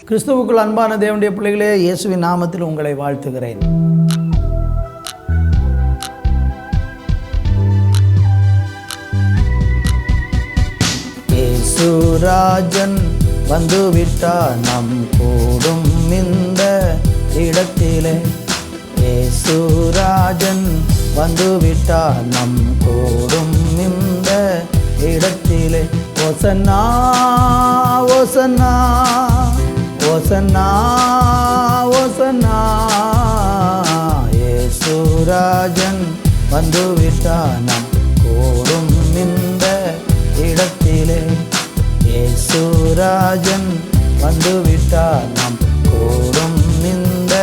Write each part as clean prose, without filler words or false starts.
கிறிஸ்துவுக்குள் அன்பான தேவனுடைய பிள்ளைகளே, இயேசுவின் நாமத்தில் உங்களை வாழ்த்துகிறேன். இயேசுராஜன் வந்துவிட்டார் நம் கூடும் இந்த இடத்திலே. இயேசுராஜன் வந்துவிட்டார் நம் கூடும் இந்த இடத்திலே. ஓசன்னா ஓசன்னா ஓசன்னா ஓசன்னா, இயேசுராஜன் வந்துவிட்டார் நம் கூடும் இந்த இடத்திலே. இயேசுராஜன் வந்துவிட்டார் நம் கூடும் இந்த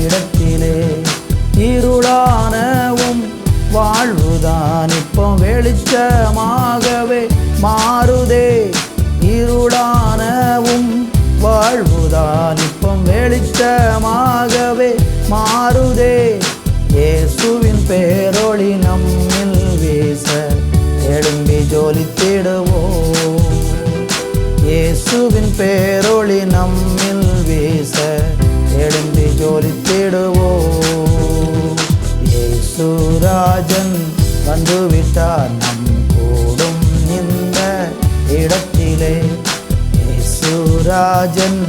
இடத்திலே. இருளானவும் வாழ்வுதான் இப்போ வெளிச்சமாகவே மாறுதே. இருளானவும் வாழ்வுதான் இப்போ வெளிச்சமாகவே மாறுதே. இயேசுவின் பேரொளி நம்மில் வீச எழும்பி ஜொலித்திடுவோம். இயேசுவின் பேரொளி நம்மில் வீச எழும்பி ஜொலித்திடுவோம். இயேசுராஜன் வந்துவிட்டார் நம் கூடும் இந்த இடத்திலே. இயேசுராஜன்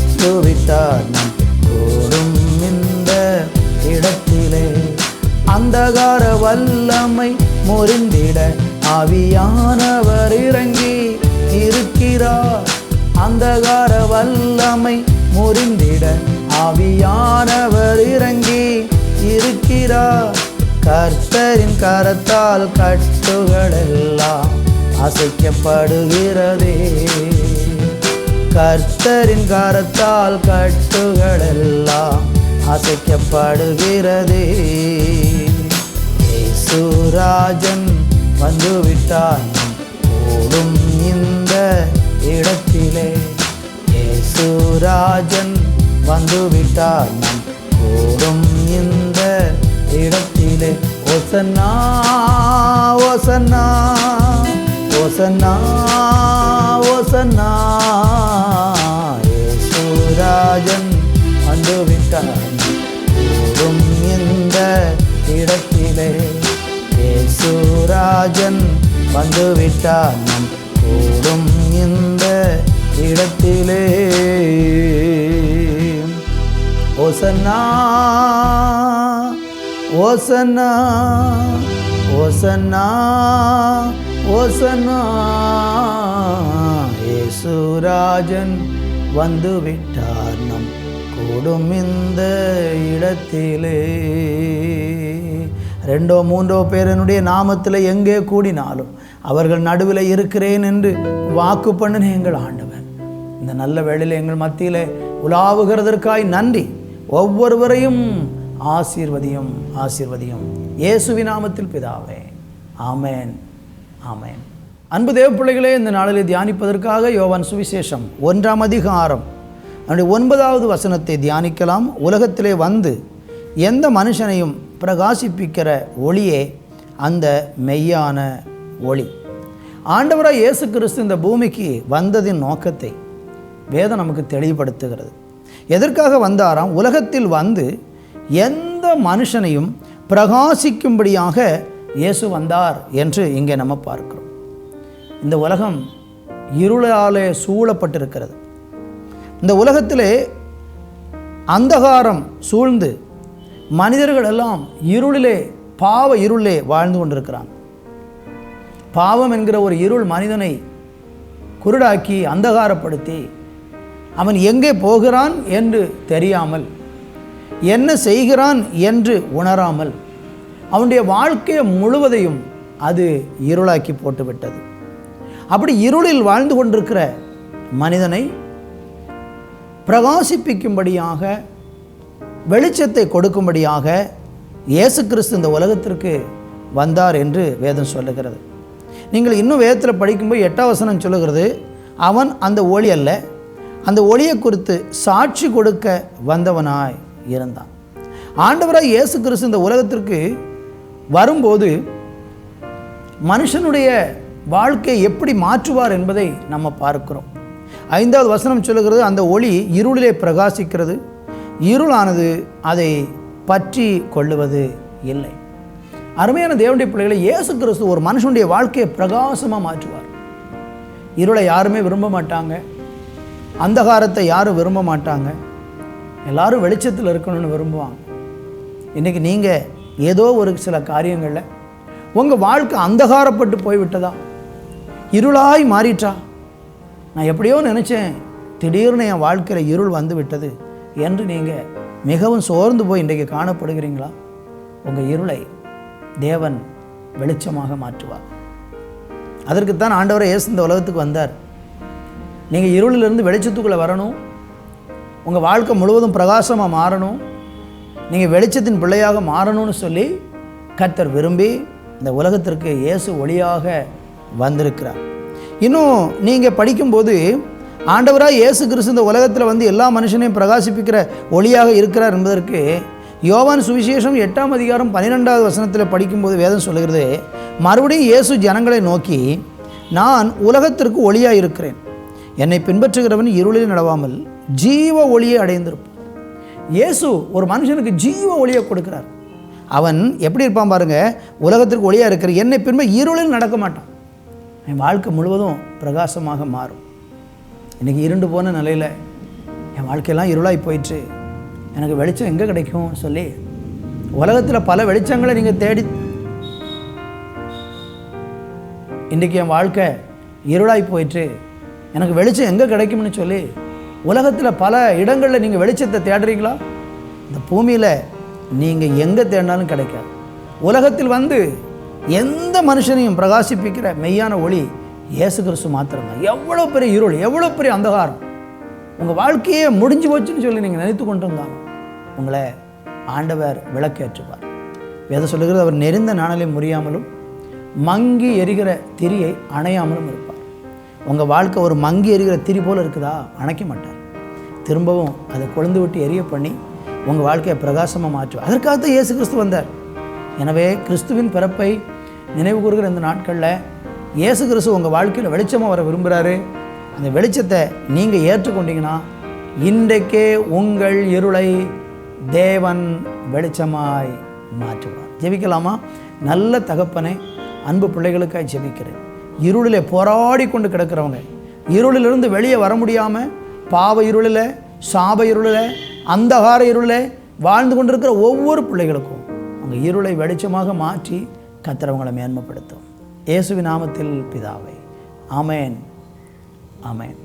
வந்துவிட்டார் நம் கூடும் இந்த இடத்திலே. அந்தகார வல்லமை முறிந்திட ஆவியானவர் இறங்கி இருக்கிறார். அந்தகார வல்லமை முறிந்திட ஆவியானவர் இறங்கி இருக்கிறார். கர்த்தரின் கரத்தால் கட்டுகளெல்லாம் அசைக்கப்படுகிறதே. கர்த்தரின் கரத்தால் கட்டுகளெல்லாம் அசைக்கப்படுகிறதே. இயேசுராஜன் வந்துவிட்டார் நம் கூடும் இந்த இடத்திலே. இயேசுராஜன் வந்துவிட்டார் நம் கூடும் இந்த இடத்திலே. ஓசன்னா ஓசன்னா ஓசன்னா ஓசன்னா, இயேசுராஜன் வந்துவிட்டார் கூடும் இந்த இடத்திலே. இயேசுராஜன் வந்துவிட்டார் நம் கூடும் இந்த இடத்திலே. ஓசன்னா ஓசன்னா ஓசன்னா ஓசன்னா, இயேசுராஜன் வந்துவிட்டார் நம் கூடும் இந்த இடத்திலே. 2-3 பேர் என்னுடைய நாமத்தில் எங்கே கூடினாலும் அவர்கள் நடுவில் இருக்கிறேன் என்று வாக்கு பண்ணின எங்கள் ஆண்டவர் இந்த நல்ல வேளையில் எங்கள் மத்தியில் உலாவுகிறதற்காய் நன்றி. ஒவ்வொருவரையும் ஆசீர்வதியும் ஆசீர்வதியும் இயேசுவின் நாமத்தில் பிதாவே, ஆமேன் ஆமேன். அன்பு தேவ பிள்ளைகளே, இந்த நாளிலே தியானிப்பதற்காக யோவான் சுவிசேஷம் 1ஆம் அதிகாரம் 9வது வசனத்தை தியானிக்கலாம். உலகத்திலே வந்து எந்த மனுஷனையும் பிரகாசிப்பிக்கிற ஒளியே அந்த மெய்யான ஒளி. ஆண்டவராய் இயேசு கிறிஸ்து இந்த பூமிக்கு வந்ததின் நோக்கத்தை வேதம் நமக்கு தெளிவுபடுத்துகிறது. எதற்காக வந்தாராம்? உலகத்தில் வந்து எந்த மனுஷனையும் பிரகாசிக்கும்படியாக இயேசு வந்தார் என்று இங்கே நம்ம பார்க்கிறோம். இந்த உலகம் இருளாலே சூழப்பட்டிருக்கிறது. இந்த உலகத்திலே அந்தகாரம் சூழ்ந்து மனிதர்கள் எல்லாம் இருளிலே, பாவ இருளிலே வாழ்ந்து கொண்டிருக்கிறான். பாவம் என்கிற ஒரு இருள் மனிதனை குருடாக்கி அந்தகாரப்படுத்தி அவன் எங்கே போகிறான் என்று தெரியாமல், என்ன செய்கிறான் என்று உணராமல் அவனுடைய வாழ்க்கையை முழுவதையும் அது இருளாக்கி போட்டுவிட்டது. அப்படி இருளில் வாழ்ந்து கொண்டிருக்கிற மனிதனை பிரகாசிப்பிக்கும்படியாக, வெளிச்சத்தை கொடுக்கும்படியாக இயேசு கிறிஸ்து இந்த உலகத்திற்கு வந்தார் என்று வேதம் சொல்லுகிறது. நீங்கள் இன்னும் வேதத்தில் படிக்கும்போது 8ஆம் வசனம் சொல்லுகிறது, அவன் அந்த ஒளி அல்ல, அந்த ஒளியை குறித்து சாட்சி கொடுக்க வந்தவனாய் இருந்தான். ஆண்டவராய் இயேசு கிறிஸ்து இந்த உலகத்திற்கு வரும்போது மனுஷனுடைய வாழ்க்கையை எப்படி மாற்றுவார் என்பதை நம்ம பார்க்கிறோம். 5வது வசனம் சொல்லுகிறது, அந்த ஒளி இருளிலே பிரகாசிக்கிறது, இருளானது அதை பற்றி கொள்ளுவது இல்லை. அருமையான தேவனுடைய பிள்ளைகளை, இயேசு கிறிஸ்து ஒரு மனுஷனுடைய வாழ்க்கையை பிரகாசமாக மாற்றுவார். இருளை யாருமே விரும்ப மாட்டாங்க, அந்தகாரத்தை யாரும் விரும்ப மாட்டாங்க, எல்லாரும் வெளிச்சத்தில் இருக்கணும்னு விரும்புவாங்க. இன்றைக்கி நீங்கள் ஏதோ ஒரு சில காரியங்களில் உங்கள் வாழ்க்கை அந்தகாரப்பட்டு போய்விட்டதா, இருளாய் மாறிட்டா, நான் எப்படியோ நினச்சேன், திடீர்னு என் வாழ்க்கையில் இருள் வந்து விட்டது என்று நீங்கள் மிகவும் சோர்ந்து போய் இன்றைக்கு காணப்படுகிறீங்களா? உங்கள் இருளை தேவன் வெளிச்சமாக மாற்றுவார். அதற்குத்தான் ஆண்டவரே இயேசு இந்த உலகத்துக்கு வந்தார். நீங்கள் இருளிலிருந்து வெளிச்சத்துக்குள்ளே வரணும், உங்கள் வாழ்க்கை முழுவதும் பிரகாசமாக மாறணும், நீங்கள் வெளிச்சத்தின் பிள்ளையாக மாறணும்னு சொல்லி கர்த்தர் விரும்பி இந்த உலகத்திற்கு இயேசு ஒளியாக வந்திருக்கிறார். இன்னும் நீங்கள் படிக்கும்போது ஆண்டவராக இயேசு கிறிஸ்து இந்த உலகத்தில் வந்து எல்லா மனுஷனையும் பிரகாசிப்பிக்கிற ஒளியாக இருக்கிறார் என்பதற்கு யோவான் சுவிசேஷம் 8ஆம் அதிகாரம் 12வது வசனத்தில் படிக்கும்போது வேதம் சொல்லுகிறது, மறுபடியும் இயேசு ஜனங்களை நோக்கி, நான் உலகத்திற்கு ஒளியாக இருக்கிறேன், என்னை பின்பற்றுகிறவன் இருளில் நடவாமல் ஜீவ ஒளியை அடைந்திருப்பான். இயேசு ஒரு மனுஷனுக்கு ஜீவ ஒளியை கொடுக்கிறார். அவன் எப்படி இருப்பான் பாருங்க, உலகத்திற்கு ஒளியாக இருக்கிற என்னை பின்பு இருளில் நடக்க மாட்டான், என் வாழ்க்கை முழுவதும் பிரகாசமாக மாறும். இன்றைக்கி இருண்டு போன நிலையில் என் வாழ்க்கையெல்லாம் இருளாய் போயிடுச்சு, எனக்கு வெளிச்சம் எங்கே கிடைக்கும்னு சொல்லி உலகத்தில் பல வெளிச்சங்களை நீங்கள் தேடி, இன்றைக்கி என் வாழ்க்கை இருளாய் போயிட்டு எனக்கு வெளிச்சம் எங்கே கிடைக்கும்னு சொல்லி உலகத்தில் பல இடங்களில் நீங்கள் வெளிச்சத்தை தேடுறீங்களா? இந்த பூமியில் நீங்கள் எங்கே தேடினாலும் கிடைக்காது. உலகத்தில் வந்து எந்த மனுஷனையும் பிரகாசிப்பிக்கிற மெய்யான ஒளி இயேசு கிறிஸ்து மாத்திரம்தான். எவ்வளோ பெரிய இருள், எவ்வளோ பெரிய அந்தகாரம், உங்கள் வாழ்க்கையே முடிஞ்சு போச்சுன்னு சொல்லி நீங்கள் நினைத்து கொண்டிருந்தாங்க, உங்களை ஆண்டவர் விளக்கேற்றுவார். வேதம் சொல்லுகிறது, அவர் நெறிந்த நாணலை முறியாமலும் மங்கி எரிகிற திரியை அணையாமலும் இருப்பார். உங்கள் வாழ்க்கை ஒரு மங்கி எரிகிற திரி போல் இருக்குதா? அணைக்க மாட்டார், திரும்பவும் அதை கொழுந்து விட்டு எரிய பண்ணி உங்கள் வாழ்க்கையை பிரகாசமாக மாற்றுவார். அதற்காகத்தான் இயேசு கிறிஸ்து வந்தார். எனவே கிறிஸ்துவின் பிறப்பை நினைவு கூறுகிற இந்த நாட்களில் இயேசு கிறிஸ்து உங்கள் வாழ்க்கையில் வெளிச்சமாக வர விரும்புகிறாரு. அந்த வெளிச்சத்தை நீங்கள் ஏற்றுக்கொண்டீங்கன்னா இன்றைக்கே உங்கள் இருளை தேவன் வெளிச்சமாய் மாற்றுவார். ஜெபிக்கலாமா? நல்ல தகப்பனே, அன்பு பிள்ளைகளுக்காக ஜெபிக்கிறேன். இருளிலே போராடி கொண்டு கிடக்கிறவங்க, இருளிலிருந்து வெளியே வர முடியாமல் பாவ இருளில், சாப இருளில், அந்தகார இருளில் வாழ்ந்து கொண்டிருக்கிற ஒவ்வொரு பிள்ளைகளுக்கும் உங்கள் இருளை வெளிச்சமாக மாற்றி கர்த்தர் மேன்மைப்படுத்தும். இயேசுவின் நாமத்தில் பிதாவே, ஆமென், ஆமென்.